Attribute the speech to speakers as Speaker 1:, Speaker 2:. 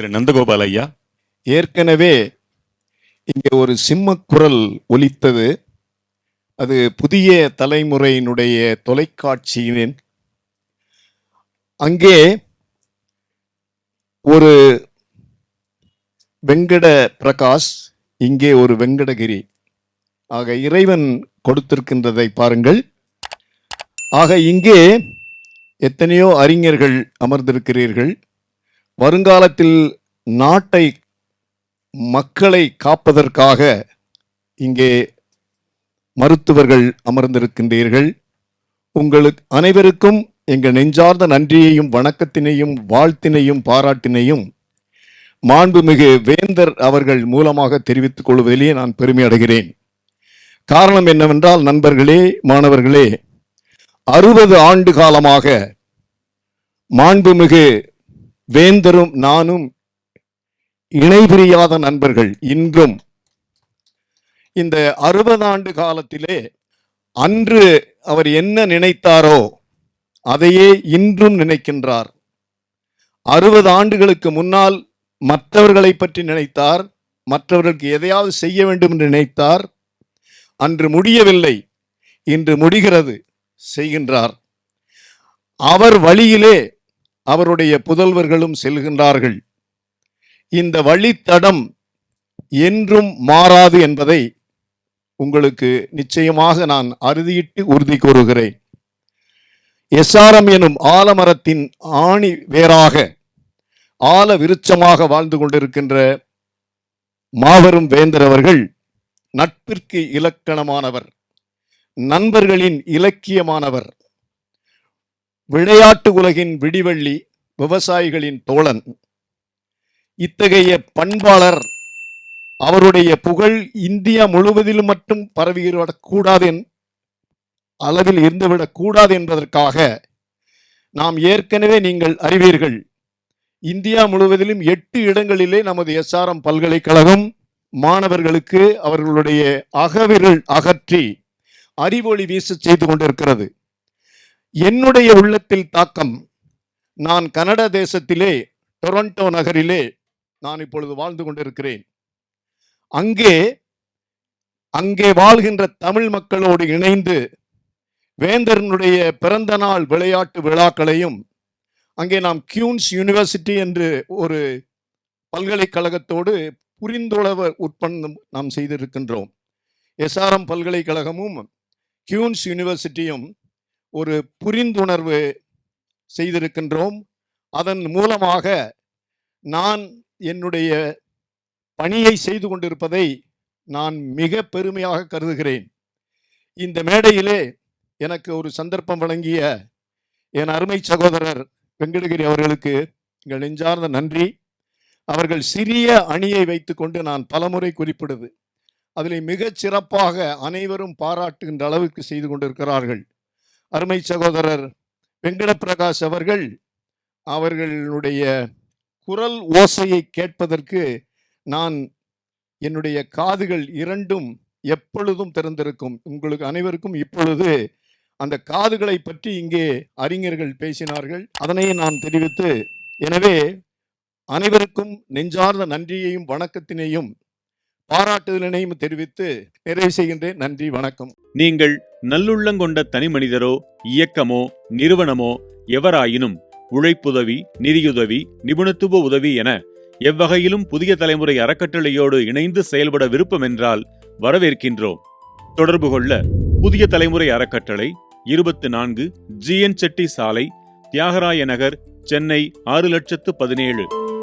Speaker 1: திரு நந்தகோபால் ஐயா.
Speaker 2: ஏற்கனவே இங்கே ஒரு சிம்மக்குரல் ஒலித்தது. அது புதிய தலைமுறையினுடைய தொலைக்காட்சியின் அங்கே ஒரு வெங்கட பிரகாஷ், இங்கே ஒரு வெங்கடகிரி. ஆக இறைவன் கொடுத்திருக்கின்றதை பாருங்கள். ஆக இங்கே எத்தனையோ அறிஞர்கள் அமர்ந்திருக்கிறீர்கள். வருங்காலத்தில் நாட்டை மக்களை காப்பதற்காக இங்கே மருத்துவர்கள் அமர்ந்திருக்கின்றீர்கள். உங்களுக்கு அனைவருக்கும் எங்கள் நெஞ்சார்ந்த நன்றியையும் வணக்கத்தினையும் வாழ்த்தினையும் பாராட்டினையும் மாண்புமிகு வேந்தர் அவர்கள் மூலமாக தெரிவித்துக் கொள்வதிலேயே நான் பெருமை அடைகிறேன். காரணம் என்னவென்றால், நண்பர்களே, மாணவர்களே, 60 ஆண்டு காலமாக மாண்புமிகு வேந்தரும் நானும் இணைபிரியாத நண்பர்கள். இன்றும் இந்த 60 ஆண்டு காலத்திலே அன்று அவர் என்ன நினைத்தாரோ அதையே இன்றும் நினைக்கின்றார். 60 ஆண்டுகளுக்கு முன்னால் மற்றவர்களை பற்றி நினைத்தார், மற்றவர்களுக்கு எதையாவது செய்ய வேண்டும் என்று நினைத்தார். அன்று முடியவில்லை, இன்று முடிகிறது, செய்கின்றார். அவர் வழியிலே அவருடைய புதல்வர்களும் செல்கின்றார்கள். இந்த வழித்தடம் என்றும் மாறாது என்பதை உங்களுக்கு நிச்சயமாக நான் அறுதியிட்டு உறுதி கூறுகிறேன். எஸ்ஆர்எம் எனும் ஆலமரத்தின் ஆணி வேறாக ஆல விருட்சமாக வாழ்ந்து கொண்டிருக்கின்ற மாபெரும் வேந்தர் அவர்கள் நட்பிற்கு இலக்கணமானவர், நண்பர்களின் இலக்கியமானவர், விளையாட்டு உலகின் விடிவெள்ளி, விவசாயிகளின் தோழன். இத்தகைய பண்பாளர் அவருடைய புகழ் இந்தியா முழுவதிலும் மட்டும் பரவிவிடக்கூடாது, அளவில் இருந்துவிடக் கூடாது என்பதற்காக நாம் ஏற்கனவே நீங்கள் அறிவீர்கள், இந்தியா முழுவதிலும் 8 இடங்களிலே நமது எஸ்ஆர்எம் பல்கலைக்கழகம் மாணவர்களுக்கு அவர்களுடைய அகவிரல் அகற்றி அறிவொளி வீச செய்து கொண்டிருக்கிறது. என்னுடைய உள்ளத்தில் தாக்கம், நான் கனடா தேசத்திலே டொரண்டோ நகரிலே நான் இப்பொழுது வாழ்ந்து கொண்டிருக்கிறேன். அங்கே வாழ்கின்ற தமிழ் மக்களோடு இணைந்து வேந்தரனுடைய பிறந்த நாள் விளையாட்டு விழாக்களையும், அங்கே நாம் கியூன்ஸ் யூனிவர்சிட்டி என்று ஒரு பல்கலைக்கழகத்தோடு புரிந்துணர்வு ஒப்பந்தம் நாம் செய்திருக்கின்றோம். எஸ்ஆர்எம் பல்கலைக்கழகமும் கியூன்ஸ் யூனிவர்சிட்டியும் ஒரு புரிந்துணர்வு செய்திருக்கின்றோம். அதன் மூலமாக நான் என்னுடைய பணியை செய்து கொண்டிருப்பதை நான் மிக பெருமையாக கருதுகிறேன். இந்த மேடையிலே எனக்கு ஒரு சந்தர்ப்பம் வழங்கிய என் அருமை சகோதரர் வெங்கடகிரி அவர்களுக்கு எங்கள் நெஞ்சார்ந்த நன்றி. அவர்கள் சிறிய அணியை வைத்துக்கொண்டு நான் பலமுறை குறிப்பிடுது, அதில் மிகச் சிறப்பாக அனைவரும் பாராட்டுகின்ற அளவுக்கு செய்து கொண்டிருக்கிறார்கள். அருமை சகோதரர் வெங்கட பிரகாஷ் அவர்களுடைய குரல் ஓசையை கேட்பதற்கு நான் என்னுடைய காதுகள் இரண்டும் எப்பொழுதும் திறந்திருக்கும். உங்களுக்கு அனைவருக்கும் இப்பொழுது அந்த காதுகளை பற்றி இங்கே அறிஞர்கள் பேசினார்கள், அதனை நான் தெரிவித்து, எனவே அனைவருக்கும் நெஞ்சார்ந்த நன்றியையும் வணக்கத்தினையும் பாராட்டுதலினையும் தெரிவித்து நிறைவு செய்கின்றேன். நன்றி, வணக்கம்.
Speaker 1: நீங்கள் நல்லுள்ளங்கொண்ட தனி மனிதரோ இயக்கமோ நிறுவனமோ எவராயினும் உழைப்புதவி, நிதியுதவி, நிபுணத்துவ உதவி என எவ்வகையிலும் புதிய தலைமுறை அறக்கட்டளையோடு இணைந்து செயல்பட விருப்பம் என்றால் வரவேற்கின்றோம். தொடர்பு கொள்ள புதிய தலைமுறை அறக்கட்டளை, 24 GN செட்டி சாலை, தியாகராய நகர், சென்னை 6017.